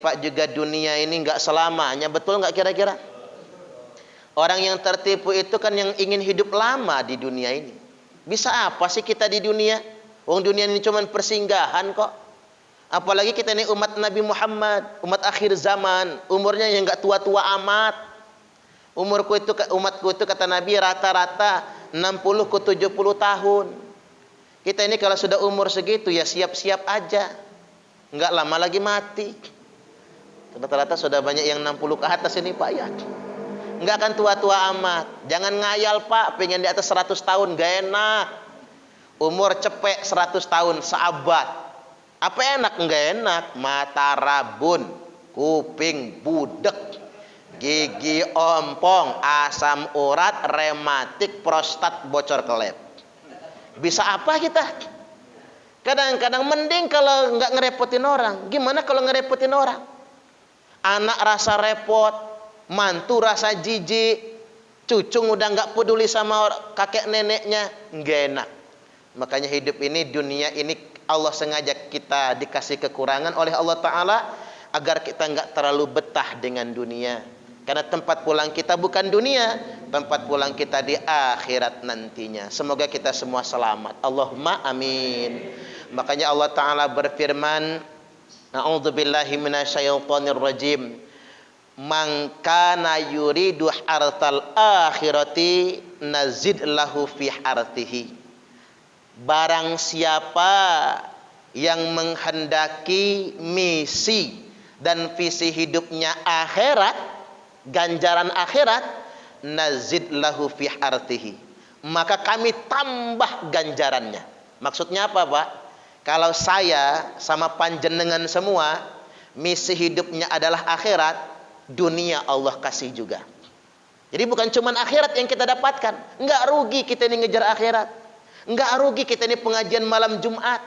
Pak, juga dunia ini nggak selamanya, betul nggak kira-kira? Orang yang tertipu itu kan yang ingin hidup lama di dunia ini. Bisa apa sih kita di dunia? Wong dunia ini cuma persinggahan kok. Apalagi kita ini umat Nabi Muhammad, umat akhir zaman, umurnya yang nggak tua-tua amat. Umatku itu kata Nabi rata-rata 60 ke 70 tahun. Kita ini kalau sudah umur segitu ya siap-siap aja. Nggak lama lagi mati. Rata-rata sudah banyak yang 60 ke atas ini Pak ya. Nggak akan tua-tua amat. Jangan ngayal Pak, pengen di atas 100 tahun, gak enak. Umur cepek 100 tahun, seabad. Apa enak? Nggak enak. Mata rabun, kuping budek, gigi ompong, asam urat, rematik, prostat bocor kelep. Bisa apa kita? Kadang-kadang mending kalau nggak ngerepotin orang. Gimana kalau ngerepotin orang? Anak rasa repot, mantu rasa jijik, cucu udah nggak peduli sama kakek neneknya, nggak enak. Makanya hidup ini, dunia ini Allah sengaja kita dikasih kekurangan oleh Allah Ta'ala agar kita nggak terlalu betah dengan dunia. Karena tempat pulang kita bukan dunia, tempat pulang kita di akhirat nantinya. Semoga kita semua selamat. Allahumma amin. Makanya Allah Ta'ala berfirman, A'udzubillahi minasyaitonir rajim. Man kana yuridu hartal akhirati nazid lahu fi hartihi. Barang siapa yang menghendaki misi dan visi hidupnya akhirat, ganjaran akhirat, nazid lahu fi hartihi, maka kami tambah ganjarannya. Maksudnya apa Pak? Kalau saya sama panjenengan semua misi hidupnya adalah akhirat, dunia Allah kasih juga. Jadi bukan cuma akhirat yang kita dapatkan. Enggak rugi kita ini ngejar akhirat. Enggak rugi kita ini pengajian malam Jumat.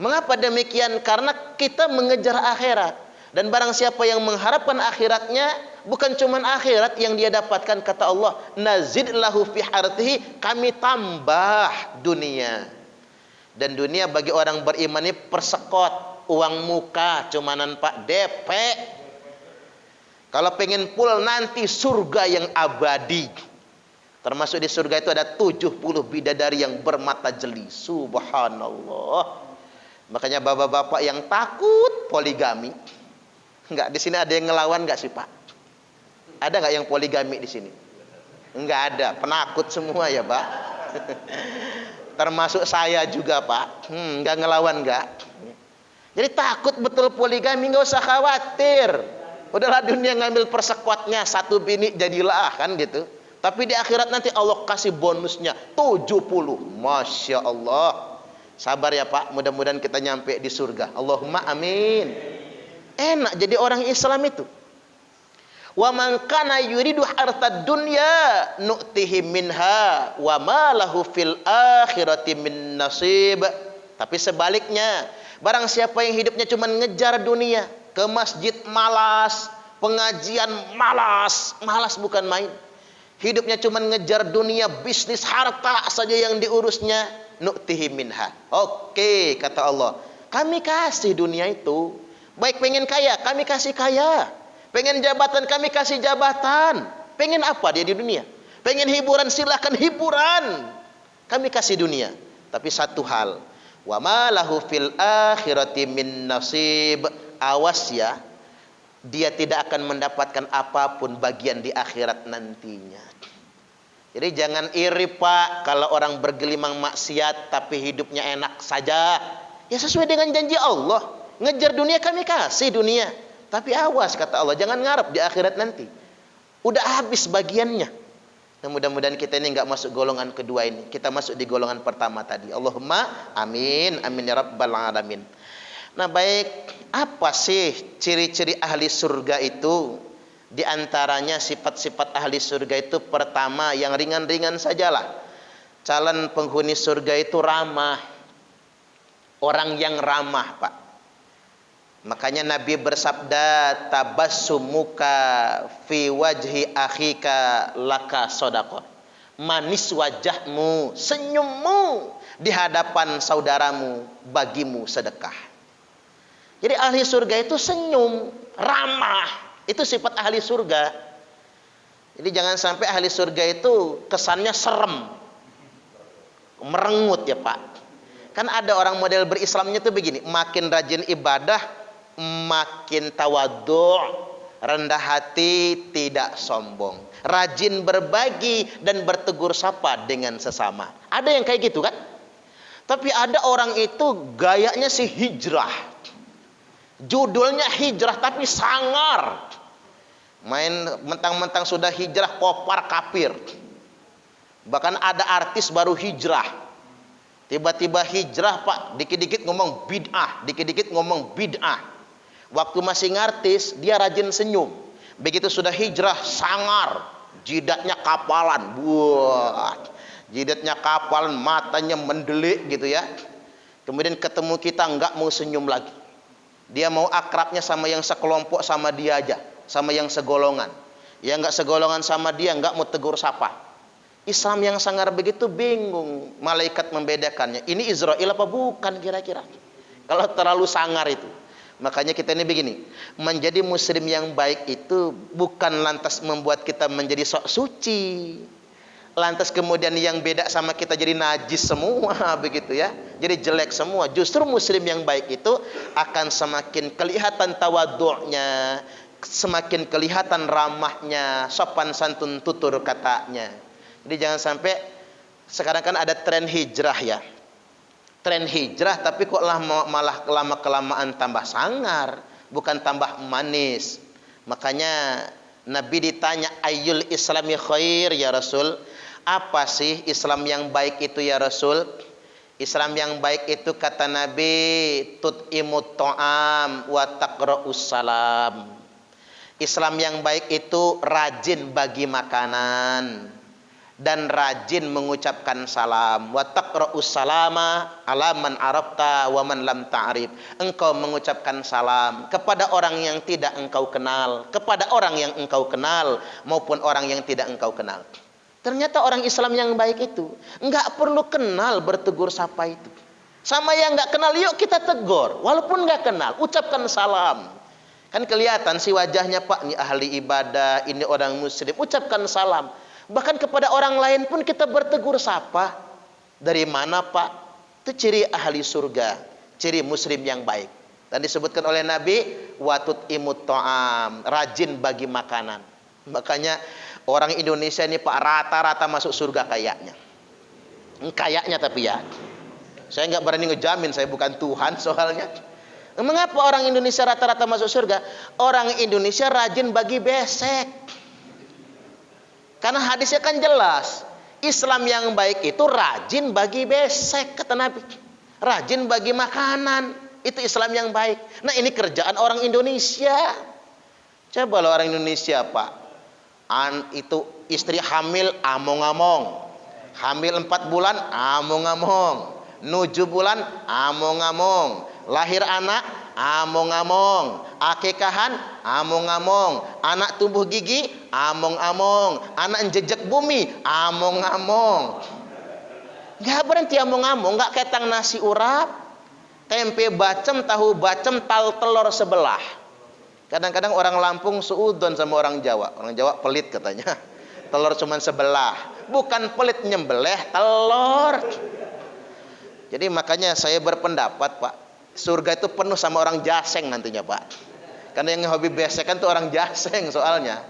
Mengapa demikian? Karena kita mengejar akhirat. Dan barang siapa yang mengharapkan akhiratnya, bukan cuma akhirat yang dia dapatkan, kata Allah, nazid lahu fi hartihi, kami tambah dunia. Dan dunia bagi orang beriman ini persekot, uang muka, cumanan Pak, DP. Kalau pengen full nanti surga yang abadi. Termasuk di surga itu ada 70 bidadari yang bermata jeli. Subhanallah. Makanya bapak-bapak yang takut poligami. Enggak, di sini ada yang ngelawan enggak sih Pak? Ada enggak yang poligami di sini? Enggak ada, penakut semua ya Pak. Termasuk saya juga Pak. Enggak ngelawan enggak. Jadi takut betul poligami, enggak usah khawatir. Udahlah dunia ngambil persekuatnya, satu bini jadilah kan gitu. Tapi di akhirat nanti Allah kasih bonusnya 70. Masya Allah. Sabar ya Pak, mudah-mudahan kita nyampe di surga. Allahumma amin. Enak jadi orang Islam itu. Wa man kana yuridu hartad dunya nu'tihi minha wa ma lahu fil akhirati min nasib. Tapi sebaliknya, barang siapa yang hidupnya cuma ngejar dunia, ke masjid malas, pengajian malas, malas bukan main. Hidupnya cuma ngejar dunia, bisnis, harta saja yang diurusnya, nu'tihi minha. Oke, kata Allah, kami kasih dunia itu. Baik pengen kaya, kami kasih kaya. Pengen jabatan, kami kasih jabatan. Pengen apa dia di dunia? Pengen hiburan, silahkan hiburan. Kami kasih dunia. Tapi satu hal, wa ma lahu fil akhirati min nasib. Awas ya, dia tidak akan mendapatkan apapun bagian di akhirat nantinya. Jadi jangan iri Pak kalau orang bergelimang maksiat tapi hidupnya enak saja. Ya sesuai dengan janji Allah. Ngejar dunia kami kasih dunia. Tapi awas kata Allah, jangan ngarep di akhirat nanti. Udah habis bagiannya. Nah, mudah-mudahan kita ini nggak masuk golongan kedua ini. Kita masuk di golongan pertama tadi. Allahumma amin. Amin ya rabbal alamin. Nah baik, apa sih ciri-ciri ahli surga itu? Di antaranya sifat-sifat ahli surga itu pertama yang ringan-ringan sajalah. Calon penghuni surga itu ramah. Orang yang ramah Pak. Makanya Nabi bersabda, tabassumuka fi wajhi akhika laka shadaqah. Manis wajahmu, senyummu di hadapan saudaramu bagimu sedekah. Jadi ahli surga itu senyum, ramah. Itu sifat ahli surga. Jadi jangan sampai ahli surga itu kesannya serem, merengut ya Pak. Kan ada orang model berislamnya tuh begini, makin rajin ibadah, makin tawadhu', rendah hati, tidak sombong, rajin berbagi dan bertegur sapa dengan sesama. Ada yang kayak gitu kan? Tapi ada orang itu gayanya si hijrah. Judulnya hijrah tapi sangar. Main mentang-mentang sudah hijrah kopar kafir. Bahkan ada artis baru hijrah. Tiba-tiba hijrah Pak, dikit-dikit ngomong bid'ah, dikit-dikit ngomong bid'ah. Waktu masih ngartis, dia rajin senyum. Begitu sudah hijrah, sangar. Jidatnya kapalan. Buat. Jidatnya kapalan, matanya mendelik gitu ya. Kemudian ketemu kita nggak mau senyum lagi. Dia mau akrabnya sama yang sekelompok sama dia aja. Sama yang segolongan. Yang nggak segolongan sama dia nggak mau tegur sapa. Islam yang sangar begitu bingung. Malaikat membedakannya. Ini Israel apa bukan kira-kira? Kalau terlalu sangar itu. Makanya kita ini begini, menjadi muslim yang baik itu bukan lantas membuat kita menjadi sok suci, lantas kemudian yang beda sama kita jadi najis semua begitu ya, jadi jelek semua. Justru muslim yang baik itu akan semakin kelihatan tawadhu'nya, semakin kelihatan ramahnya, sopan santun tutur katanya. Jadi jangan sampai sekarang kan ada tren hijrah ya. Tren hijrah tapi kok malah lama-kelamaan tambah sangar, bukan tambah manis. Makanya Nabi ditanya ayyul islami khair ya Rasul, apa sih Islam yang baik itu ya Rasul? Islam yang baik itu kata Nabi tut'imut ta'am wa taqra'us salam. Islam yang baik itu rajin bagi makanan dan rajin mengucapkan salam. Wa taqra'us salama ala man arafta wa man lam ta'rif. Engkau mengucapkan salam kepada orang yang tidak engkau kenal, kepada orang yang engkau kenal maupun orang yang tidak engkau kenal. Ternyata orang Islam yang baik itu enggak perlu kenal bertegur sapa itu. Sama yang enggak kenal yuk kita tegur, walaupun enggak kenal, ucapkan salam. Kan kelihatan si wajahnya Pak, ini ahli ibadah, ini orang muslim, ucapkan salam. Bahkan kepada orang lain pun kita bertegur sapa. Dari mana Pak? Itu ciri ahli surga, ciri muslim yang baik. Dan disebutkan oleh Nabi, watut imut ta'am, rajin bagi makanan. Makanya orang Indonesia ini Pak rata-rata masuk surga kayaknya. Kayaknya tapi ya. Saya nggak berani ngejamin, saya bukan Tuhan soalnya. Mengapa orang Indonesia rata-rata masuk surga? Orang Indonesia rajin bagi besek. Karena hadisnya kan jelas, Islam yang baik itu rajin bagi besek kata Nabi. Rajin bagi makanan, itu Islam yang baik. Nah ini kerjaan orang Indonesia. Coba lo orang Indonesia Pak, itu istri hamil among-among, hamil 4 bulan among-among, 7 bulan among-among, lahir anak among-among, akikahan among-among, anak tumbuh gigi among-among, anak jejak bumi among-among. Gak berhenti among-among, gak ketang nasi urap, tempe bacem, tahu bacem, telur sebelah. Kadang-kadang orang Lampung suudon sama orang Jawa. Orang Jawa pelit katanya, telur cuman sebelah. Bukan pelit, nyembelih telur. Jadi makanya saya berpendapat Pak, surga itu penuh sama orang jaseng nantinya Pak. Karena yang hobi besekan itu orang jaseng soalnya.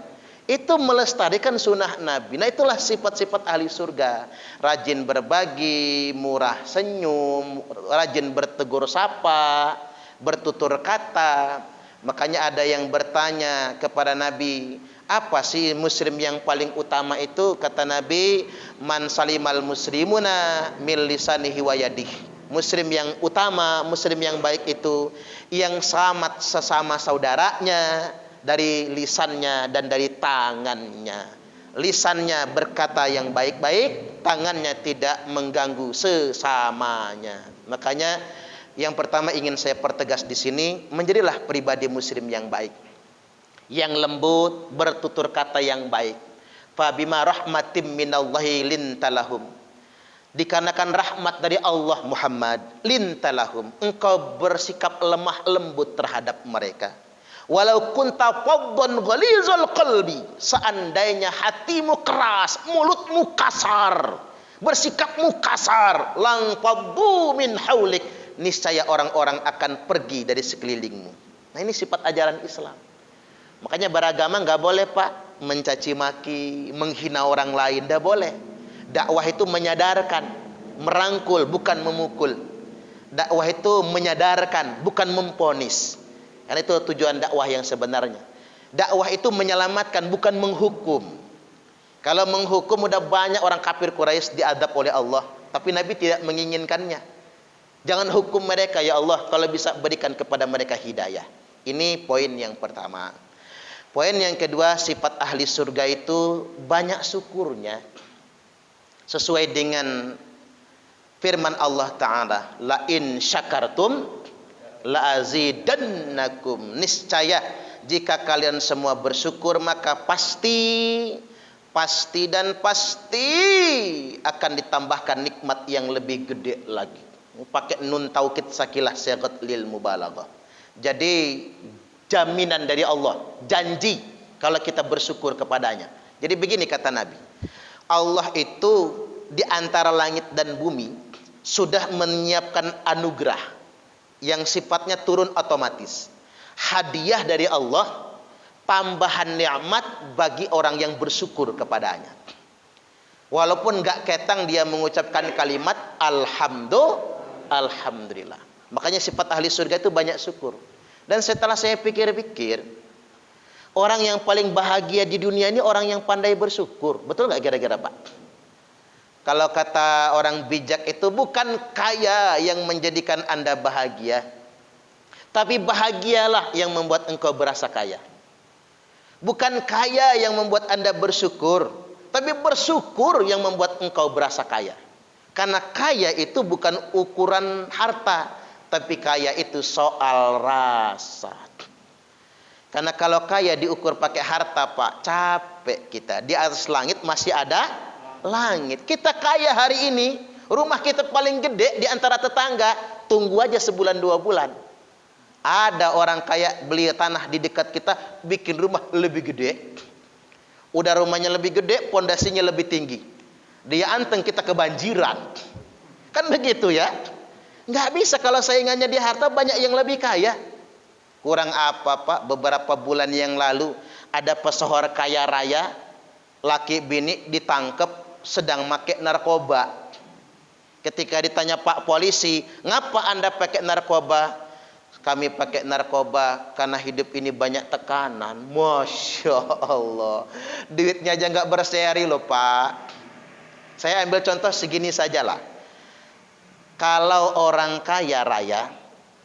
Itu melestarikan sunnah Nabi. Nah itulah sifat-sifat ahli surga. Rajin berbagi, murah senyum, rajin bertegur sapa, bertutur kata. Makanya ada yang bertanya kepada Nabi, apa sih muslim yang paling utama itu? Kata Nabi, man salimal muslimuna min lisanihi wa yadihi. Muslim yang utama, muslim yang baik itu yang selamat sesama saudaranya dari lisannya dan dari tangannya. Lisannya berkata yang baik-baik, tangannya tidak mengganggu sesamanya. Makanya yang pertama ingin saya pertegas di sini, menjadilah pribadi muslim yang baik, yang lembut, bertutur kata yang baik. Fa bima rahmatim minallahi lintalahum. dikarenakan rahmat dari Allah Muhammad, lintalahum, engkau bersikap lemah lembut terhadap mereka. Walau kunta faddan ghalizal qalbi, seandainya hatimu keras, mulutmu kasar, bersikapmu kasar, lang faddu min haulik, niscaya orang-orang akan pergi dari sekelilingmu. Nah, ini sifat ajaran Islam. Makanya beragama nggak boleh Pak mencaci maki, menghina orang lain, nggak boleh. Dakwah itu menyadarkan, merangkul, bukan memukul. Dakwah itu menyadarkan, bukan memponis. Karena itu tujuan dakwah yang sebenarnya. Dakwah itu menyelamatkan, bukan menghukum. Kalau menghukum udah banyak orang kafir Quraisy diadab oleh Allah, tapi Nabi tidak menginginkannya. Jangan hukum mereka ya Allah, kalau bisa berikan kepada mereka hidayah. Ini poin yang pertama. Poin yang kedua, sifat ahli surga itu banyak syukurnya. Sesuai dengan firman Allah Ta'ala, la in syakartum la azidannakum, niscaya jika kalian semua bersyukur maka pasti akan ditambahkan nikmat yang lebih gede lagi. Pakai nun taukid sakilah sigat lil mubalaghah. Jadi jaminan dari Allah, janji kalau kita bersyukur kepadanya. Jadi begini kata Nabi, Allah itu di antara langit dan bumi sudah menyiapkan anugerah yang sifatnya turun otomatis. Hadiah dari Allah, tambahan nikmat bagi orang yang bersyukur kepadanya. Walaupun gak ketang dia mengucapkan kalimat alhamdulillah. Makanya sifat ahli surga itu banyak syukur. Dan setelah saya pikir-pikir, orang yang paling bahagia di dunia ini orang yang pandai bersyukur. Betul gak kira-kira Pak? Kalau kata orang bijak itu bukan kaya yang menjadikan Anda bahagia, tapi bahagialah yang membuat engkau berasa kaya. Bukan kaya yang membuat Anda bersyukur, tapi bersyukur yang membuat engkau berasa kaya. Karena kaya itu bukan ukuran harta, tapi kaya itu soal rasa. Karena kalau kaya diukur pakai harta Pak, capek kita. Di atas langit masih ada langit. Kita kaya hari ini, rumah kita paling gede di antara tetangga, tunggu aja sebulan 2 bulan. Ada orang kaya beli tanah di dekat kita, bikin rumah lebih gede. Udah rumahnya lebih gede, pondasinya lebih tinggi. Dia anteng, kita kebanjiran. Kan begitu ya? Nggak bisa kalau saingannya di harta banyak yang lebih kaya. Kurang apa Pak? Beberapa bulan yang lalu ada pesohor kaya raya, laki bini ditangkap sedang pakai narkoba. Ketika ditanya Pak polisi, ngapa Anda pakai narkoba? Kami pakai narkoba karena hidup ini banyak tekanan. Masya Allah, duitnya aja nggak berseri loh Pak. Saya ambil contoh segini sajalah. Kalau orang kaya raya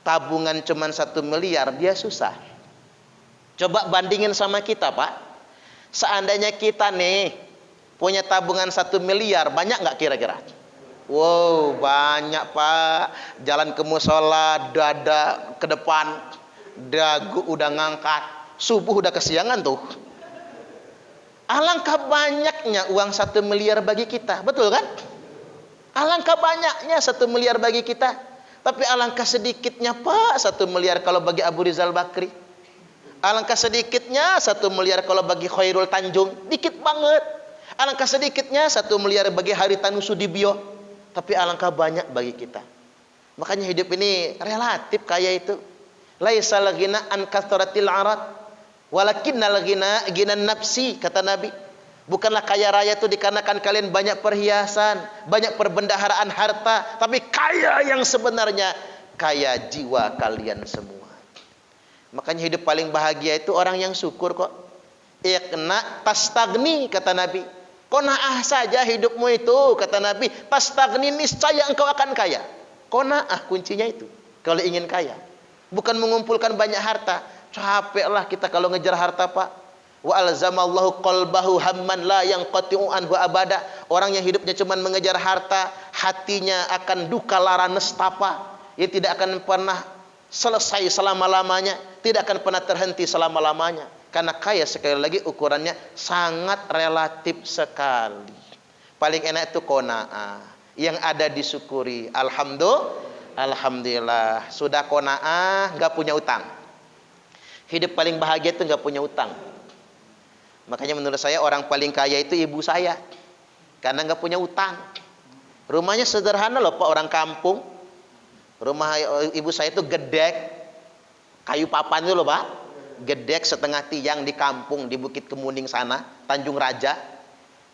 tabungan cuma 1 miliar, dia susah. Coba bandingin sama kita Pak. Seandainya kita nih punya tabungan 1 miliar, banyak nggak kira-kira? Wow, banyak Pak. Jalan ke musola, dada ke depan, dagu udah ngangkat, subuh udah kesiangan tuh. Alangkah banyaknya uang 1 miliar bagi kita, betul kan? Alangkah banyaknya 1 miliar bagi kita. Tapi alangkah sedikitnya Pak 1 miliar kalau bagi Abu Rizal Bakri. Alangkah sedikitnya 1 miliar kalau bagi Khairul Tanjung, dikit banget. Alangkah sedikitnya 1 miliar bagi Haritanu Sudibyo. Tapi alangkah banyak bagi kita. Makanya hidup ini relatif kaya itu. Laisa lagina an kathratil arad, walakinnal ghina nafsi, kata Nabi. Bukanlah kaya raya itu dikarenakan kalian banyak perhiasan, banyak perbendaharaan harta, tapi kaya yang sebenarnya kaya jiwa kalian semua. Makanya hidup paling bahagia itu orang yang syukur kok. Iqna tastagni, kata Nabi. Qanaah saja hidupmu itu, kata Nabi. Tastagni, niscaya engkau akan kaya. Qanaah kuncinya itu. Kalau ingin kaya, bukan mengumpulkan banyak harta. Capeklah kita kalau ngejar harta Pak. Wa alzamallahu qalbahu hamman la yanqati'u anhu abada. Orang yang hidupnya cuma mengejar harta, hatinya akan duka lara nestapa. Ia tidak akan pernah selesai selama-lamanya, tidak akan pernah terhenti selama-lamanya. Karena kaya sekali lagi ukurannya sangat relatif sekali. Paling enak itu qanaah. Yang ada disyukuri. Alhamdulillah. Sudah qanaah, nggak punya utang. Hidup paling bahagia itu nggak punya utang. Makanya menurut saya orang paling kaya itu ibu saya. Karena nggak punya utang. Rumahnya sederhana loh Pak, orang kampung. Rumah ibu saya itu gedek. Kayu papan itu loh Pak. Gedek setengah tiang di kampung, di Bukit Kemuning sana, Tanjung Raja.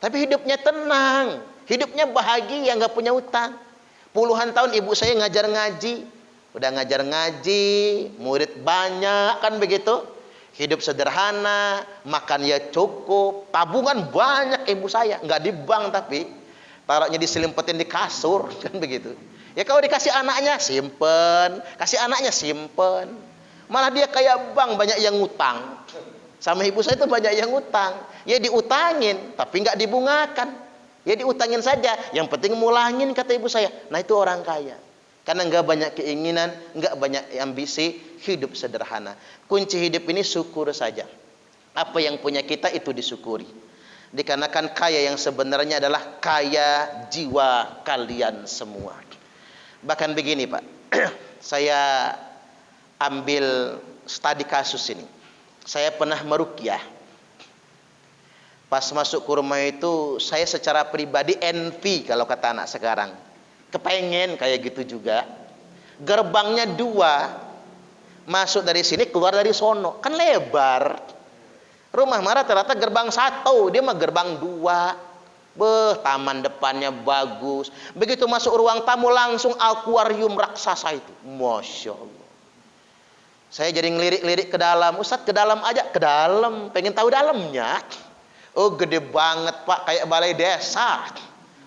Tapi hidupnya tenang. Hidupnya bahagia, nggak punya utang. Puluhan tahun ibu saya ngajar ngaji. Udah ngajar ngaji, murid banyak kan begitu. Hidup sederhana, makan ya cukup, tabungan banyak ibu saya, nggak di bank tapi taruhnya diselimpetin di kasur kan begitu. Ya kalau dikasih anaknya simpen, kasih anaknya simpen. Malah dia kayak bank, banyak yang ngutang. Sama ibu saya itu banyak yang ngutang. Ya diutangin, tapi nggak dibungakan. Ya diutangin saja, yang penting mulangin kata ibu saya. Nah itu orang kaya. Karena nggak banyak keinginan, nggak banyak ambisi, hidup sederhana. Kunci hidup ini syukur saja. Apa yang punya kita itu disyukuri. Dikarenakan kaya yang sebenarnya adalah kaya jiwa kalian semua. Bahkan begini Pak, saya ambil studi kasus ini. Saya pernah meruqyah. Pas masuk ke rumah itu, saya secara pribadi envy kalau kata anak sekarang. Kepengen kayak gitu juga. Gerbangnya 2. Masuk dari sini, keluar dari sono. Kan lebar. Rumah Mara ternyata gerbang 1. Dia mah gerbang 2. Taman depannya bagus. Begitu masuk ruang tamu, langsung akuarium raksasa itu. Masya Allah. Saya jadi ngelirik-lirik ke dalam. Ustadz ke dalam aja. Ke dalam. Pengen tahu dalamnya. Oh gede banget Pak, kayak balai desa.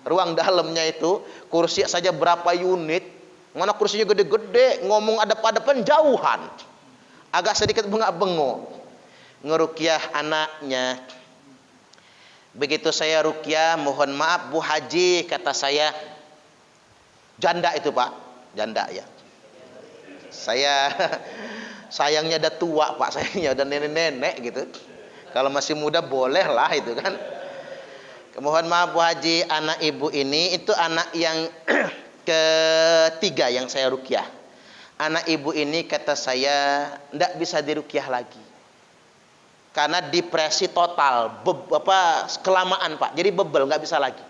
Ruang dalamnya itu, kursi saja berapa unit. Mana kursinya gede-gede, ngomong adep-adepan jauhan. Agak sedikit bengak-bengok. Ngeruqyah anaknya. Begitu saya ruqyah, mohon maaf Bu Haji, kata saya. Janda itu Pak, janda ya. Saya sayangnya udah tua Pak, sayangnya udah nenek-nenek gitu. Kalau masih muda boleh lah itu kan. Mohon maaf Bu Haji, anak ibu ini itu anak yang ketiga yang saya ruqyah. Anak ibu ini kata saya tidak bisa diruqyah lagi. Karena depresi total, kelamaan Pak. Jadi bebel, nggak bisa lagi.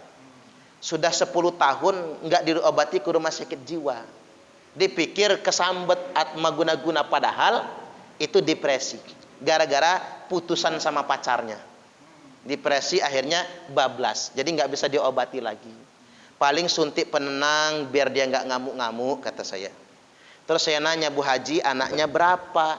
Sudah 10 tahun nggak diobati ke rumah sakit jiwa. Dipikir kesambet atma guna-guna, padahal itu depresi. Gara-gara putusan sama pacarnya. Depresi akhirnya bablas. Jadi nggak bisa diobati lagi. Paling suntik penenang biar dia nggak ngamuk-ngamuk kata saya. Terus saya nanya Bu Haji, anaknya berapa?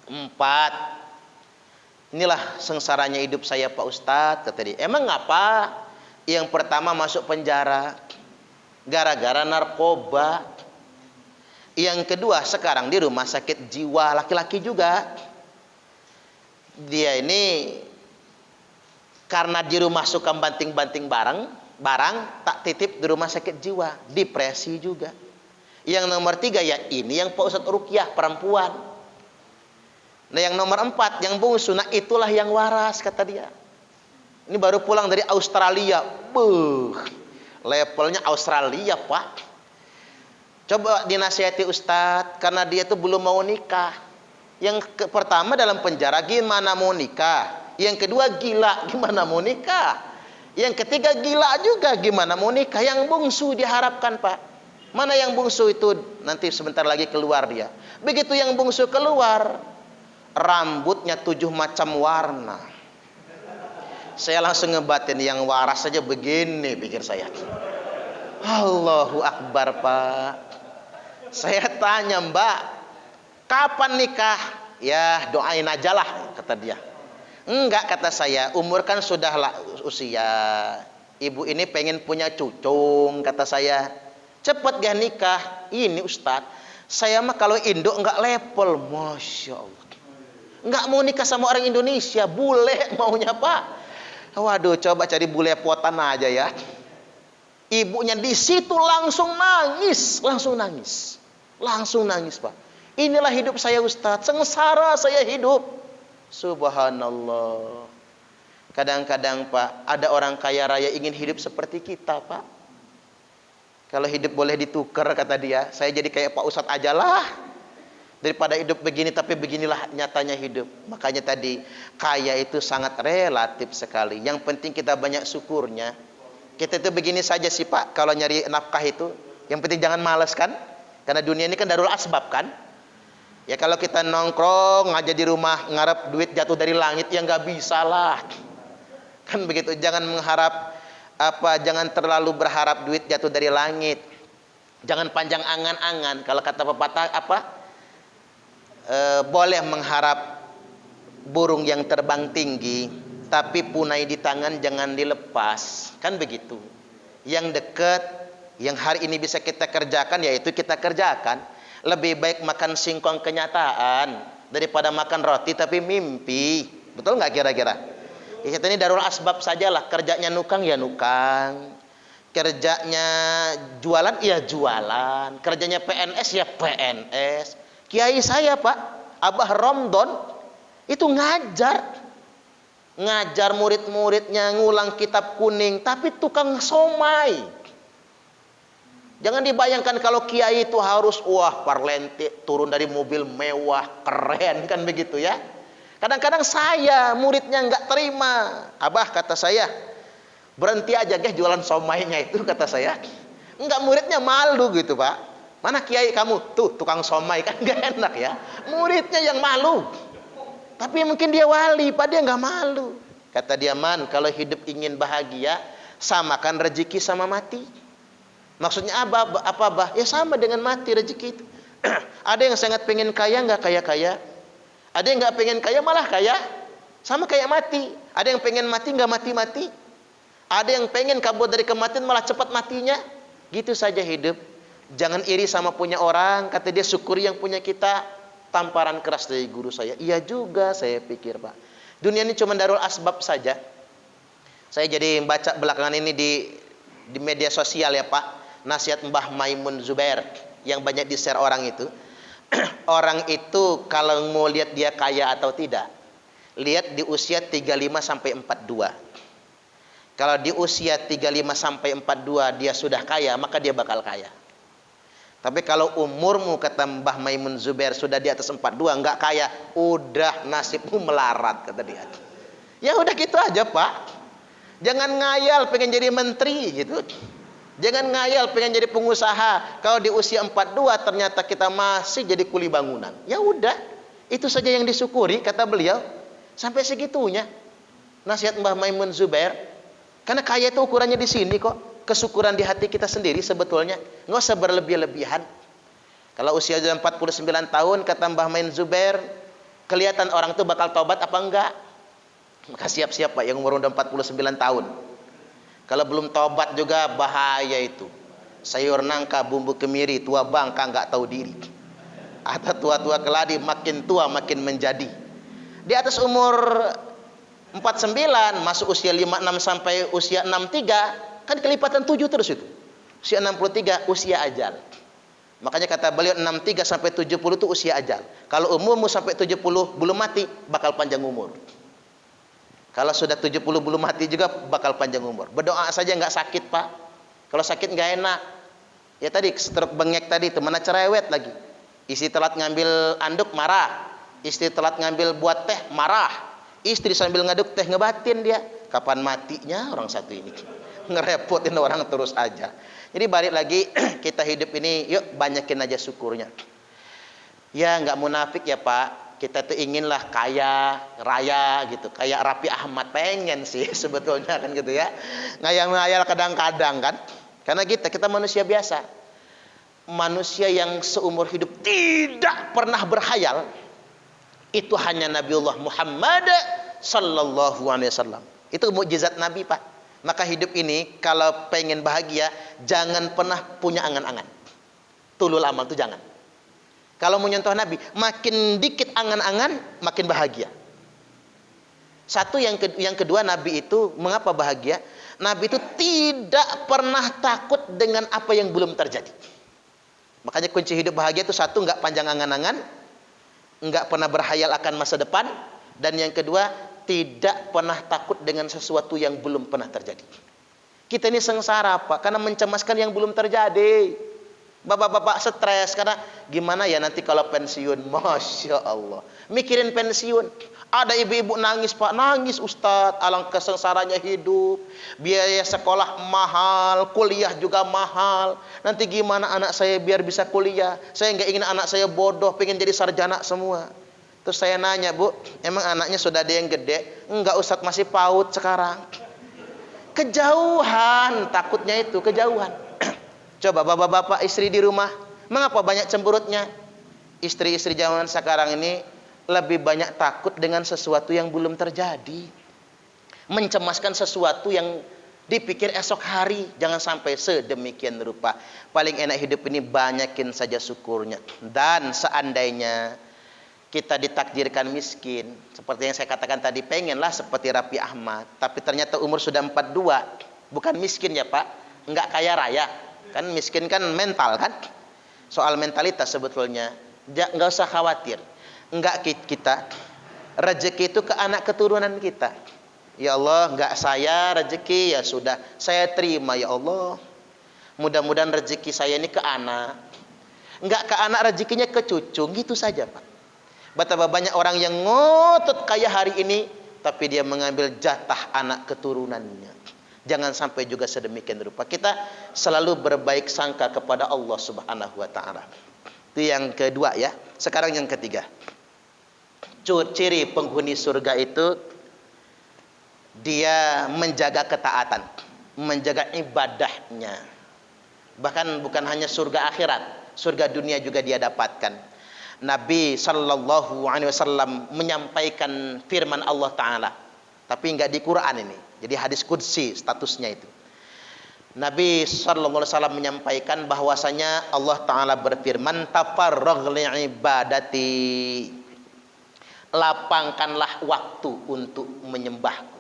4. Inilah sengsaranya hidup saya Pak Ustadz kata dia. Emang ngapa? Yang pertama masuk penjara gara-gara narkoba. Yang kedua sekarang di rumah sakit jiwa, laki-laki juga. Dia ini karena di rumah suka banting-banting barang tak titip di rumah sakit jiwa, depresi juga. Yang nomor 3 ya ini yang Pak Ustadz ruqyah perempuan. Nah yang nomor 4 yang bungsu, nah itulah yang waras kata dia. Ini baru pulang dari Australia. Levelnya Australia Pak. Coba dinasihati Ustadz, karena dia tuh belum mau nikah. Yang pertama dalam penjara, gimana mau nikah? Yang kedua gila, gimana mau nikah? Yang ketiga gila juga, gimana mau nikah? Yang bungsu diharapkan Pak. Mana yang bungsu itu nanti sebentar lagi keluar dia. Begitu yang bungsu keluar, rambutnya 7 macam warna. Saya langsung ngebatin, yang waras saja begini pikir saya. Allahu Akbar Pak. Saya tanya Mbak, kapan nikah? Ya doain aja lah kata dia. Enggak kata saya, umur kan sudah usia. Ibu ini pengen punya cucung kata saya. Cepat gak nikah? Ini Ustadz, saya mah kalau induk enggak level. Masya Allah. Enggak mau nikah sama orang Indonesia, bule maunya Pak. Waduh, coba cari bule potan aja ya. Ibunya di situ langsung nangis, langsung nangis Pak. Inilah hidup saya Ustadz, sengsara saya hidup. Subhanallah. Kadang-kadang Pak, ada orang kaya raya ingin hidup seperti kita Pak. Kalau hidup boleh ditukar, kata dia, saya jadi kayak Pak Ustadz aja lah. Daripada hidup begini, tapi beginilah nyatanya hidup. Makanya tadi, kaya itu sangat relatif sekali. Yang penting kita banyak syukurnya. Kita itu begini saja sih Pak, kalau nyari nafkah itu. Yang penting jangan malas kan. Karena dunia ini kan darul asbab kan. Ya kalau kita nongkrong aja di rumah, ngarep duit jatuh dari langit, ya nggak bisa lah. Kan begitu, jangan mengharap jangan terlalu berharap duit jatuh dari langit. Jangan panjang angan-angan. Kalau kata pepatah boleh mengharap burung yang terbang tinggi, tapi punai di tangan jangan dilepas. Kan begitu. Yang dekat, yang hari ini bisa kita kerjakan, yaitu kita kerjakan. Lebih baik makan singkong kenyataan daripada makan roti tapi mimpi. Betul nggak kira-kira? Kita ini darul asbab sajalah. Kerjanya nukang ya nukang, kerjanya jualan ya jualan, kerjanya PNS ya PNS. Kiai saya Pak, Abah Romdon itu ngajar murid-muridnya ngulang kitab kuning, tapi tukang somai. Jangan dibayangkan kalau kiai itu harus parlente, turun dari mobil mewah, keren kan begitu ya. Kadang-kadang saya muridnya nggak terima. Abah, kata saya, berhenti aja guys jualan somainya itu, kata saya. Enggak, muridnya malu gitu Pak. Mana kiai kamu? Tuh tukang somai, kan nggak enak ya. Muridnya yang malu. Tapi mungkin dia wali, Pak, dia nggak malu. Kata dia, Man, kalau hidup ingin bahagia, samakan rezeki sama mati. Maksudnya apa bah? Ya sama dengan mati rezeki itu. Ada yang sangat pengen kaya nggak kaya-kaya. Ada yang nggak pengen kaya malah kaya, sama kayak mati. Ada yang pengen mati nggak mati-mati. Ada yang pengen kabur dari kematian malah cepat matinya. Gitu saja hidup. Jangan iri sama punya orang. Kata dia, syukuri yang punya kita. Tamparan keras dari guru saya. Iya juga, saya pikir Pak. Dunia ini cuma darul asbab saja. Saya jadi baca belakangan ini di media sosial ya Pak, nasihat Mbah Maimun Zubair yang banyak di-share orang itu. Orang itu kalau mau lihat dia kaya atau tidak, lihat di usia 35 sampai 42. Kalau di usia 35 sampai 42 dia sudah kaya, maka dia bakal kaya. Tapi kalau umurmu, kata Mbah Maimun Zubair, sudah di atas 42 enggak kaya, udah nasibmu melarat, kata dia. Ya udah gitu aja Pak. Jangan ngayal pengen jadi menteri gitu. Jangan ngayal pengen jadi pengusaha. Kalau di usia 42 ternyata kita masih jadi kuli bangunan. Ya udah, itu saja yang disyukuri, kata beliau. Sampai segitunya nasihat Mbah Maimun Zubair. Karena kaya itu ukurannya di sini kok. Kesyukuran di hati kita sendiri sebetulnya. Nggak usah berlebih-lebihan. Kalau usia 49 tahun, kata Mbah Maimun Zubair, kelihatan orang itu bakal tobat apa enggak. Maka siap-siap Pak yang umur udah 49 tahun. Kalau belum tobat juga bahaya itu. Sayur nangka bumbu kemiri, tua bangka nggak tahu diri. Atau tua-tua keladi makin tua makin menjadi. Di atas umur 49 masuk usia 56 sampai usia 63 kan kelipatan 7 terus itu. Usia 63 usia ajal. Makanya kata beliau 63 sampai 70 itu usia ajal. Kalau umurmu sampai 70 belum mati bakal panjang umur. Kalau sudah 70 belum mati juga bakal panjang umur. Berdoa saja nggak sakit Pak. Kalau sakit nggak enak. Ya tadi stroke bengek tadi itu mana cerewet lagi. Istri telat ngambil anduk marah. Istri telat ngambil buat teh marah. Istri sambil ngaduk teh ngebatin dia. Kapan matinya orang satu ini? Ngerepotin orang terus aja. Jadi balik lagi kita hidup ini yuk banyakin aja syukurnya. Ya nggak munafik ya Pak. Kita tuh inginlah kaya raya gitu, kayak Raffi Ahmad, pengen sih sebetulnya kan gitu ya. Ngayal-ngayal kadang-kadang kan. Karena kita manusia biasa. Manusia yang seumur hidup tidak pernah berhayal itu hanya Nabiullah Muhammad sallallahu alaihi wasallam. Itu mukjizat Nabi Pak. Maka hidup ini kalau pengen bahagia jangan pernah punya angan-angan. Tulul amal itu jangan. Kalau mau nyontoh Nabi, makin dikit angan-angan, makin bahagia. Satu yang kedua, Nabi itu mengapa bahagia? Nabi itu tidak pernah takut dengan apa yang belum terjadi. Makanya kunci hidup bahagia itu satu, nggak panjang angan-angan, nggak pernah berhayal akan masa depan, dan yang kedua, tidak pernah takut dengan sesuatu yang belum pernah terjadi. Kita ini sengsara Pak, karena mencemaskan yang belum terjadi. Bapak-bapak stres karena gimana ya nanti kalau pensiun. Masya Allah, mikirin pensiun. Ada ibu-ibu nangis Pak, nangis Ustadz, alangkah sengsaranya hidup. Biaya sekolah mahal, kuliah juga mahal. Nanti gimana anak saya biar bisa kuliah? Saya nggak ingin anak saya bodoh, pengen jadi sarjana semua. Terus saya nanya, Bu, emang anaknya sudah ada yang gede? Enggak Ustadz, masih PAUD sekarang. Kejauhan, takutnya itu kejauhan. Coba bapak-bapak istri di rumah, mengapa banyak cemberutnya? Istri-istri zaman sekarang ini lebih banyak takut dengan sesuatu yang belum terjadi, mencemaskan sesuatu yang dipikir esok hari. Jangan sampai sedemikian rupa. Paling enak hidup ini banyakin saja syukurnya. Dan seandainya kita ditakdirkan miskin, seperti yang saya katakan tadi, pengenlah seperti Raffi Ahmad, tapi ternyata umur sudah 42. Bukan miskin ya Pak, enggak kaya raya. Kan miskin kan mental kan, soal mentalitas sebetulnya. Enggak usah khawatir. Enggak, kita rezeki itu ke anak keturunan kita. Ya Allah, enggak saya rezeki, ya sudah saya terima ya Allah. Mudah-mudahan rezeki saya ini ke anak. Enggak ke anak, rezekinya ke cucu, gitu saja Pak. Betapa banyak orang yang ngotot kaya hari ini, tapi dia mengambil jatah anak keturunannya. Jangan sampai juga sedemikian rupa. Kita selalu berbaik sangka kepada Allah Subhanahu wa taala. Itu yang kedua ya. Sekarang yang ketiga. Ciri penghuni surga itu dia menjaga ketaatan, menjaga ibadahnya. Bahkan bukan hanya surga akhirat, surga dunia juga dia dapatkan. Nabi sallallahu alaihi wasallam menyampaikan firman Allah taala, tapi enggak di Quran ini. Jadi hadis qudsi statusnya itu. Nabi sallallahu alaihi wasallam menyampaikan bahwasanya Allah taala berfirman, tafarragh li ibadati, lapangkanlah waktu untuk menyembahku.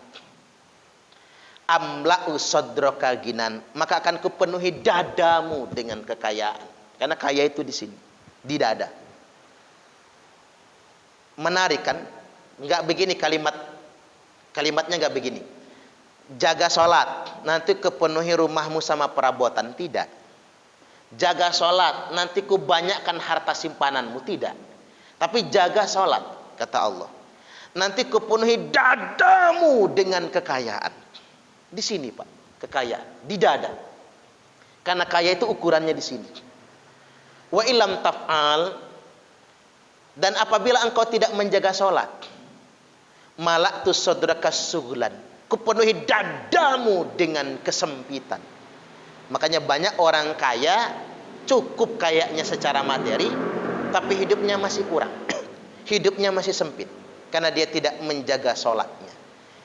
Amla'u sadraka ginan, maka akan kupenuhi dadamu dengan kekayaan. Karena kaya itu di sini, di dada. Menarik kan? Enggak begini kalimatnya enggak begini. Jaga sholat, nanti kepenuhi rumahmu sama perabotan. Tidak. Jaga sholat, nanti kubanyakkan harta simpananmu. Tidak. Tapi jaga sholat, kata Allah, nanti kupenuhi dadamu dengan kekayaan. Di sini Pak, kekayaan di dada. Karena kaya itu ukurannya di sini. Wa ilam taf'al, dan apabila engkau tidak menjaga sholat, malaktu sadraka sughlan, kupenuhi dadamu dengan kesempitan. Makanya banyak orang kaya, cukup kayanya secara materi, tapi hidupnya masih kurang. Hidupnya masih sempit, karena dia tidak menjaga sholatnya.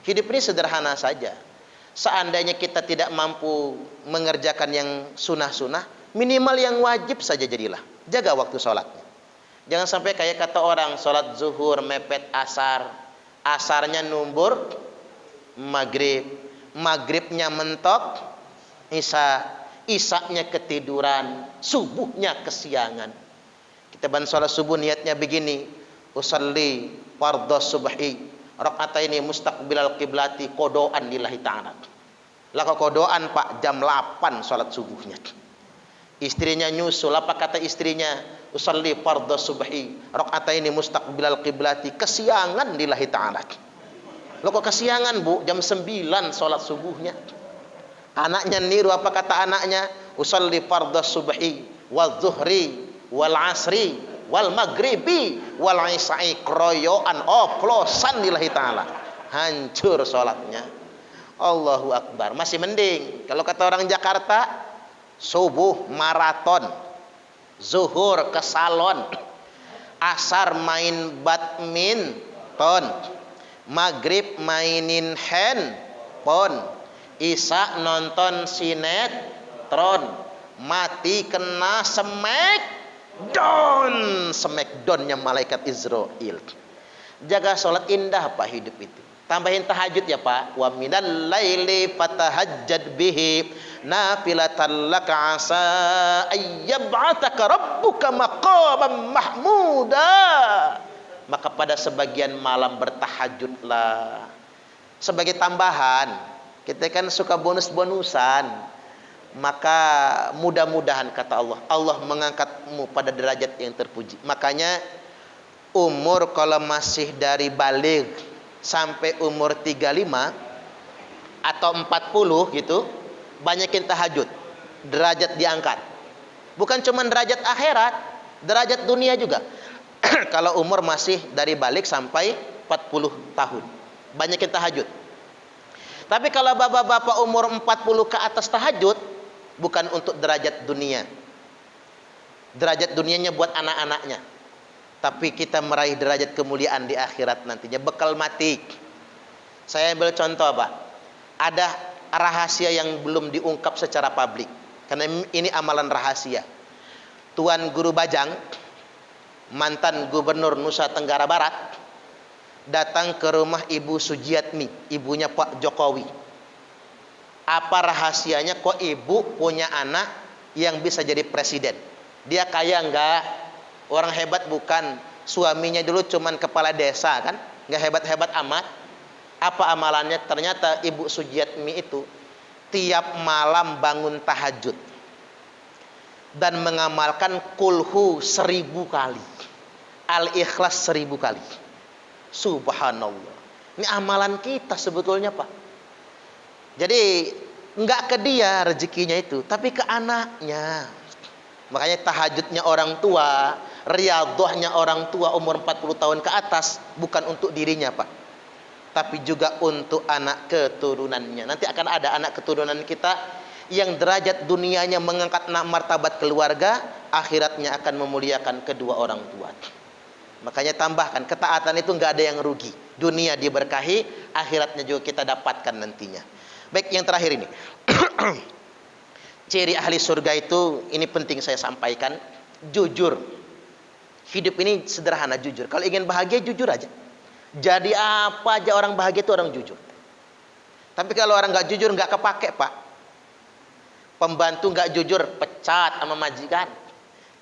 Hidup ini sederhana saja. Seandainya kita tidak mampu mengerjakan yang sunnah-sunnah, minimal yang wajib saja jadilah. Jaga waktu sholatnya. Jangan sampai kayak kata orang, sholat zuhur mepet asar, asarnya numbur maghrib, maghribnya mentok isya, isyanya ketiduran, subuhnya kesiangan. Kita ban sholat subuh niatnya begini, usalli fardhu subhi rakaataini mustaqbilal qiblati, kodoan lillahi ta'ala. Lah kodoan Pak jam 8 sholat subuhnya. Istrinya nyusul, apa kata istrinya? Usalli fardhu subhi rakaataini mustaqbilal qiblati, kesiangan lillahi ta'ala. Lo kok kesiangan Bu? Jam 9 sholat subuhnya. Anaknya niru, apa kata anaknya? Usalli fardhu subhi wal zuhri wal asri wal maghribi wal isya'i, kroyoan oplosan lillahi ta'ala. Hancur sholatnya. Allahu Akbar. Masih mending kalau kata orang Jakarta, subuh maraton, zuhur ke salon, asar main badminton, maghrib mainin handphone, isya nonton sinetron, mati kena smackdownnya malaikat Israel. Jaga sholat, indah Pak hidup itu. Tambahin tahajud ya Pak. Wa minal laili fatahajjad bihi nafilatan laka asa ayyab'ataka rabbuka maqaman mahmuda. Maka pada sebagian malam bertahajudlah sebagai tambahan. Kita kan suka bonus-bonusan. Maka mudah-mudahan kata Allah, Allah mengangkatmu pada derajat yang terpuji. Makanya umur kalau masih dari baligh sampai umur 35 atau 40 gitu, banyakin tahajud. Derajat diangkat. Bukan cuma derajat akhirat, derajat dunia juga. Kalau umur masih dari baligh sampai 40 tahun, banyakin tahajud. Tapi kalau bapak-bapak umur 40 ke atas tahajud, bukan untuk derajat dunia. Derajat dunianya buat anak-anaknya. Tapi kita meraih derajat kemuliaan di akhirat nantinya, bekal mati. Saya ambil contoh apa? Ada rahasia yang belum diungkap secara publik, karena ini amalan rahasia. Tuan Guru Bajang, mantan gubernur Nusa Tenggara Barat, datang ke rumah Ibu Sujiatmi, ibunya Pak Jokowi. Apa rahasianya kok ibu punya anak yang bisa jadi presiden? Dia kaya enggak? Orang hebat bukan? Suaminya dulu cuman kepala desa kan? Enggak hebat-hebat amat. Apa amalannya? Ternyata Ibu Sujiatmi itu tiap malam bangun tahajud dan mengamalkan kulhu 1000 kali, Al-Ikhlas 1000 kali. Subhanallah. Ini amalan kita sebetulnya, Pak. Jadi enggak ke dia rezekinya itu, tapi ke anaknya. Makanya tahajudnya orang tua, riyadhahnya orang tua umur 40 tahun ke atas bukan untuk dirinya, Pak, tapi juga untuk anak keturunannya. Nanti akan ada anak keturunan kita yang derajat dunianya mengangkat martabat keluarga, akhiratnya akan memuliakan kedua orang tua. Makanya tambahkan, ketaatan itu enggak ada yang rugi. Dunia diberkahi, akhiratnya juga kita dapatkan nantinya. Baik, yang terakhir ini. Ciri ahli surga itu, ini penting saya sampaikan, jujur. Hidup ini sederhana, jujur. Kalau ingin bahagia, jujur aja. Jadi apa aja orang bahagia itu orang jujur. Tapi kalau orang nggak jujur, nggak kepake, Pak. Pembantu nggak jujur, pecat sama majikan.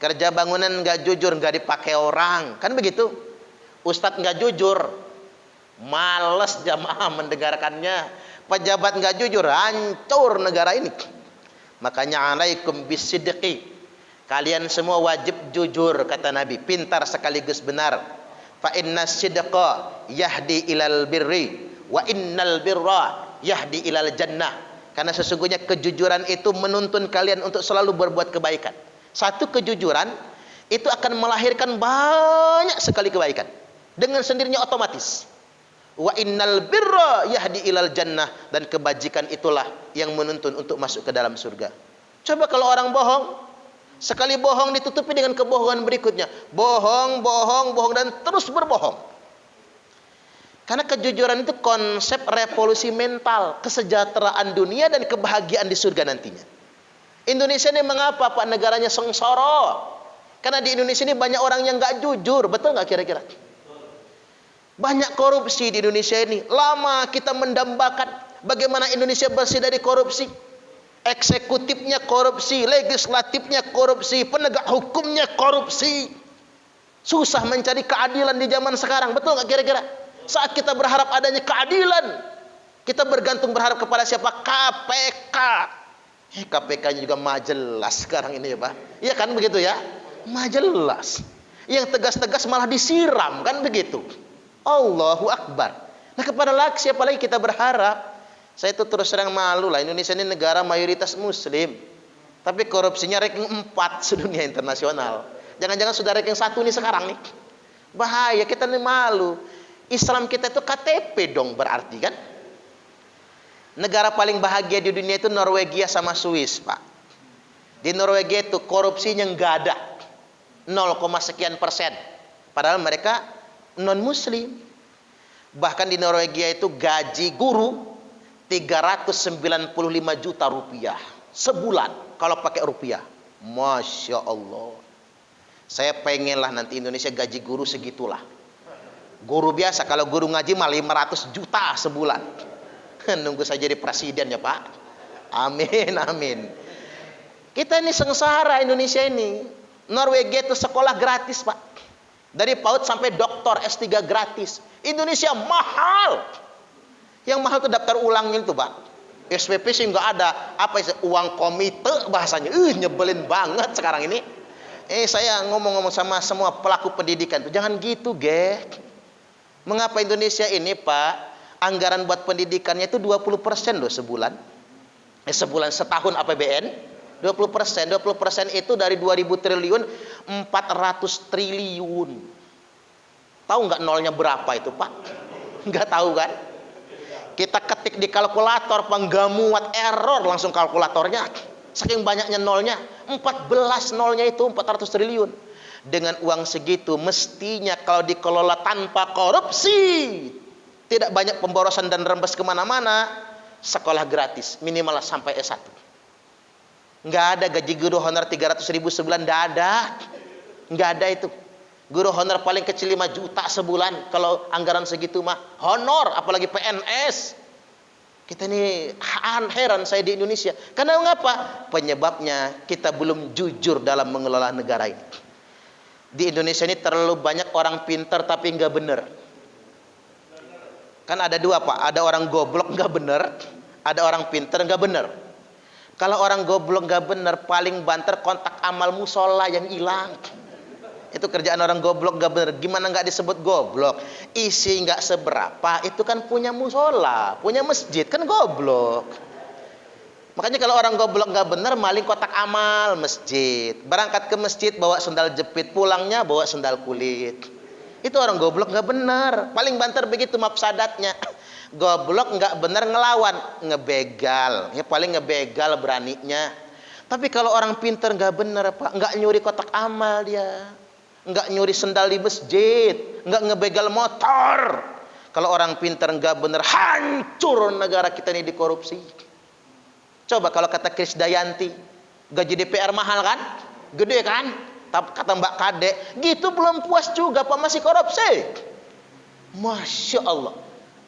Kerja bangunan nggak jujur, nggak dipakai orang, kan begitu. Ustadz nggak jujur, males jamaah mendengarkannya. Pejabat nggak jujur, hancur negara ini. Makanya alaikum bisidqi, kalian semua wajib jujur, kata Nabi, pintar sekaligus benar. Fa inna sidqa yahdi ilal birri wa innal birra yahdi ilal jannah. Karena sesungguhnya kejujuran itu menuntun kalian untuk selalu berbuat kebaikan. Satu kejujuran itu akan melahirkan banyak sekali kebaikan dengan sendirinya otomatis. Wa innal birra yahdi ilal jannah, dan kebajikan itulah yang menuntun untuk masuk ke dalam surga. Coba kalau orang bohong, sekali bohong ditutupi dengan kebohongan berikutnya, bohong, bohong, bohong, dan terus berbohong. Karena kejujuran itu konsep revolusi mental, kesejahteraan dunia dan kebahagiaan di surga nantinya. Indonesia ini mengapa, Pak, negaranya sengsara? Karena di Indonesia ini banyak orang yang nggak jujur, betul nggak kira-kira? Banyak korupsi di Indonesia ini. Lama kita mendambakan bagaimana Indonesia bersih dari korupsi. Eksekutifnya korupsi, legislatifnya korupsi, penegak hukumnya korupsi. Susah mencari keadilan di zaman sekarang, betul nggak kira-kira? Saat kita berharap adanya keadilan, kita bergantung berharap kepada siapa? KPK. KPK-nya juga majelas sekarang ini ya, Pak. Iya kan begitu ya? Majelas. Yang tegas-tegas malah disiram, kan begitu? Allahu Akbar. Nah, kepada siapa lagi kita berharap? Saya itu terus terang malu lah, Indonesia ini negara mayoritas muslim, tapi korupsinya ranking 4 sedunia internasional. Jangan-jangan sudah ranking 1 nih sekarang nih. Bahaya, kita nih malu. Islam kita itu KTP dong berarti kan? Negara paling bahagia di dunia itu Norwegia sama Swiss, Pak. Di Norwegia itu korupsinya nggak ada, 0, sekian persen. Padahal mereka non muslim. Bahkan di Norwegia itu gaji guru 395 juta rupiah sebulan kalau pakai rupiah. Masya Allah. Saya pengenlah nanti Indonesia gaji guru segitulah. Guru biasa, kalau guru ngaji mah 500 juta sebulan. Nunggu saya jadi presiden ya, Pak. Amin, amin. Kita ini sengsara Indonesia ini. Norwegia itu sekolah gratis, Pak. Dari PAUD sampai doktor S3 gratis. Indonesia mahal. Yang mahal itu daftar ulangnya itu, Pak. SPP sih nggak ada. Apa itu? Uang komite bahasanya. Nyebelin banget sekarang ini. Saya ngomong-ngomong sama semua pelaku pendidikan tuh, jangan gitu, ge. Mengapa Indonesia ini, Pak, anggaran buat pendidikannya itu 20% loh sebulan. Sebulan setahun APBN 20%. 20% itu dari 2000 triliun 400 triliun. Tahu nggak nolnya berapa itu, Pak? Nggak tahu kan? Kita ketik di kalkulator, Pak, nggak muat, error langsung kalkulatornya. Saking banyaknya nolnya, 14 nolnya itu 400 triliun. Dengan uang segitu mestinya kalau dikelola tanpa korupsi, tidak banyak pemborosan dan rembes kemana-mana, sekolah gratis minimal sampai S1. Nggak ada gaji guru honor 300.000 sebulan, nggak ada itu. Guru honor paling kecil 5 juta sebulan. Kalau anggaran segitu mah honor, apalagi PNS. Kita ini heran saya di Indonesia. Karena mengapa? Penyebabnya kita belum jujur dalam mengelola negara ini. Di Indonesia ini terlalu banyak orang pintar tapi nggak bener. Kan ada dua, Pak. Ada orang goblok nggak bener, ada orang pintar nggak bener. Kalau orang goblok nggak bener, paling banter kontak amal musola yang hilang. Itu kerjaan orang goblok nggak bener. Gimana nggak disebut goblok? Isi nggak seberapa, itu kan punya musola, punya masjid, kan goblok. Makanya kalau orang goblok nggak bener, maling kotak amal masjid. Berangkat ke masjid bawa sendal jepit, pulangnya bawa sendal kulit. Itu orang goblok nggak bener. Paling banter begitu mafsadatnya. Goblok nggak bener ngelawan, ngebegal. Ya paling ngebegal beraninya. Tapi kalau orang pinter nggak bener, Pak, nggak nyuri kotak amal dia. Nggak nyuri sendal di masjid, nggak ngebegal motor. Kalau orang pintar nggak bener, hancur negara kita ini dikorupsi. Coba kalau kata Krisdayanti, gaji DPR mahal kan, gede kan? Kata Mbak Kade, gitu belum puas juga, Pak, masih korupsi. Masya Allah.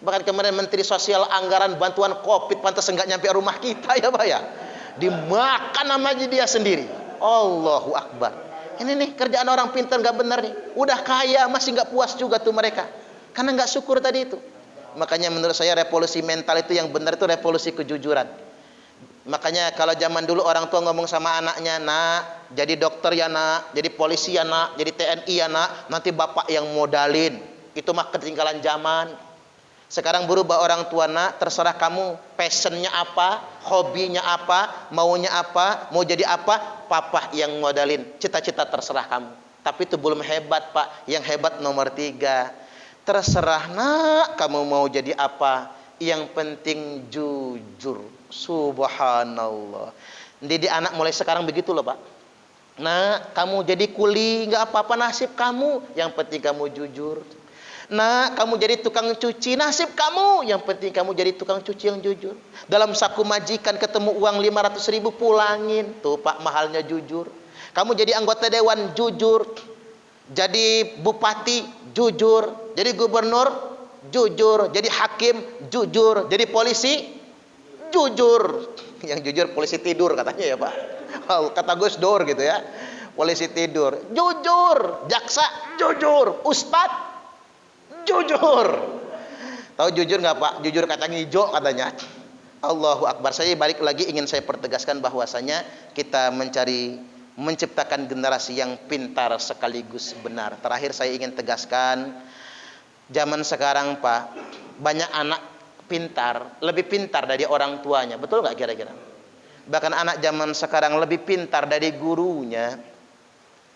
Bahkan kemarin Menteri Sosial anggaran bantuan COVID pantas nggak nyampe rumah kita ya, Pak ya. Dimakan sama dia sendiri. Allahu Akbar. Ini nih kerjaan orang pintar nggak benar nih. Udah kaya masih nggak puas juga tuh mereka. Karena nggak syukur tadi itu. Makanya menurut saya revolusi mental itu yang benar itu revolusi kejujuran. Makanya kalau zaman dulu orang tua ngomong sama anaknya, nak, jadi dokter ya nak, jadi polisi ya nak, jadi TNI ya nak, nanti bapak yang modalin. Itu mah ketinggalan zaman. Sekarang berubah orang tua, nak, terserah kamu passionnya apa, hobinya apa, maunya apa, mau jadi apa, papa yang modalin. Cita-cita terserah kamu. Tapi itu belum hebat, Pak. Yang hebat nomor 3. Terserah, nak, kamu mau jadi apa. Yang penting jujur. Subhanallah. Didik anak mulai sekarang begitu loh, Pak. Nah, kamu jadi kuli, nggak apa-apa, nasib kamu. Yang penting kamu jujur. Nah, kamu jadi tukang cuci, nasib kamu. Yang penting kamu jadi tukang cuci yang jujur. Dalam saku majikan ketemu uang 500.000, pulangin. Tuh, Pak, mahalnya jujur. Kamu jadi anggota dewan, jujur. Jadi bupati, jujur. Jadi gubernur, jujur. Jadi hakim, jujur. Jadi polisi, jujur. Yang jujur polisi tidur katanya ya, Pak. Kata Gus Dur gitu ya. Polisi tidur, jujur. Jaksa, jujur. Ustadz, jujur. Tahu jujur nggak, Pak? Jujur kacang hijau katanya. Allahu Akbar. Saya balik lagi ingin saya pertegaskan bahwasanya kita menciptakan generasi yang pintar sekaligus benar. Terakhir saya ingin tegaskan, zaman sekarang, Pak, banyak anak pintar, lebih pintar dari orang tuanya. Betul nggak kira-kira? Bahkan anak zaman sekarang lebih pintar dari gurunya.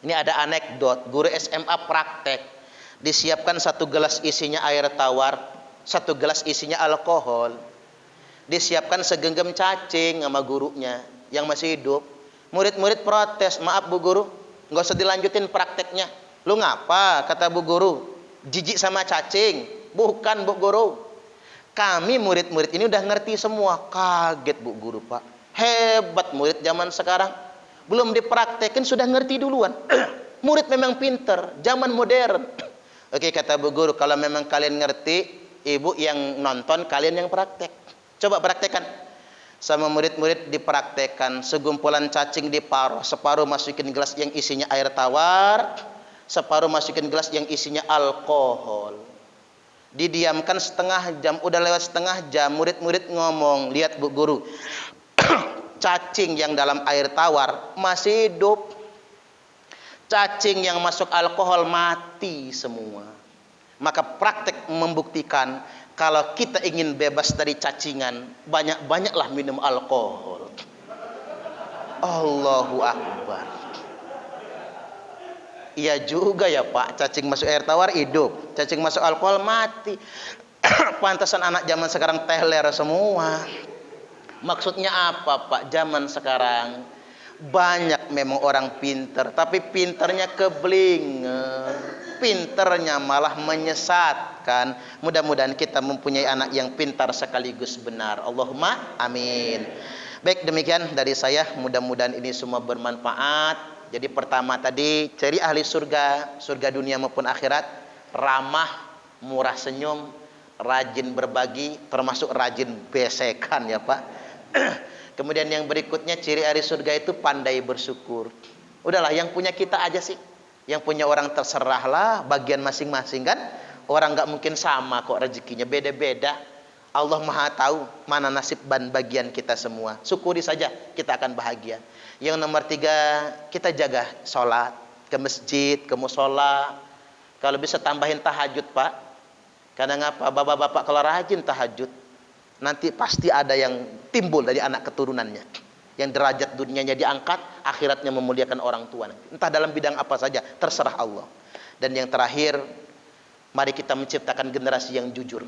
Ini ada anekdot, guru SMA praktek. Disiapkan 1 gelas isinya air tawar, 1 gelas isinya alkohol. Disiapkan segenggam cacing sama gurunya yang masih hidup. Murid-murid protes, maaf Bu Guru, nggak usah dilanjutin prakteknya. Lu ngapa? Kata Bu Guru, jijik sama cacing. Bukan Bu Guru, kami murid-murid ini udah ngerti semua. Kaget Bu Guru, Pak. Hebat murid zaman sekarang. Belum dipraktekin sudah ngerti duluan. Murid memang pinter, zaman modern. Oke, kata Bu Guru, kalau memang kalian ngerti, ibu yang nonton, kalian yang praktek. Coba praktekkan. Sama murid-murid dipraktekkan. Segumpulan cacing diparuh, separuh masukin gelas yang isinya air tawar, separuh masukin gelas yang isinya alkohol. Didiamkan setengah jam, udah lewat setengah jam, murid-murid ngomong, lihat Bu Guru, cacing yang dalam air tawar masih hidup. Cacing yang masuk alkohol mati semua. Maka praktek membuktikan kalau kita ingin bebas dari cacingan, banyak-banyaklah minum alkohol. Allahu Akbar. Iya juga ya Pak, cacing masuk air tawar hidup, cacing masuk alkohol mati. Pantasan anak zaman sekarang teler semua. Maksudnya apa Pak? Zaman sekarang banyak memang orang pinter, tapi pinternya keblinger, pinternya malah menyesatkan. Mudah-mudahan kita mempunyai anak yang pintar sekaligus benar. Allahumma amin. Baik, demikian dari saya, mudah-mudahan ini semua bermanfaat. Jadi pertama tadi, cari ahli surga, surga dunia maupun akhirat, ramah, murah senyum, rajin berbagi, termasuk rajin besekan ya Pak. Kemudian yang berikutnya, ciri ahli surga itu pandai bersyukur. Udahlah, yang punya kita aja sih. Yang punya orang terserahlah, bagian masing-masing kan. Orang nggak mungkin sama kok rezekinya, beda-beda. Allah Maha tahu mana nasib dan bagian kita semua. Syukuri saja, kita akan bahagia. Yang nomor 3, kita jaga sholat, ke masjid, ke musola. Kalau bisa tambahin tahajud Pak. Kadang apa, bapak-bapak kalau rajin tahajud, nanti pasti ada yang timbul dari anak keturunannya. Yang derajat dunianya diangkat, akhiratnya memuliakan orang tua. Entah dalam bidang apa saja, terserah Allah. Dan yang terakhir, mari kita menciptakan generasi yang jujur.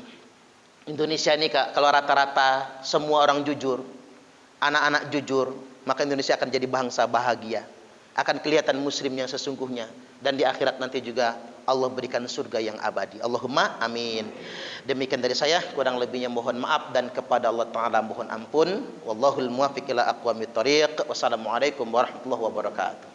Indonesia ini Kak, kalau rata-rata semua orang jujur, anak-anak jujur, maka Indonesia akan jadi bangsa bahagia. Akan kelihatan muslim yang sesungguhnya. Dan di akhirat nanti juga Allah berikan surga yang abadi. Allahumma amin. Demikian dari saya, kurang lebihnya mohon maaf dan kepada Allah Ta'ala mohon ampun. Wallahul muwaffiq ila aqwamit thoriq. Wassalamualaikum warahmatullahi wabarakatuh.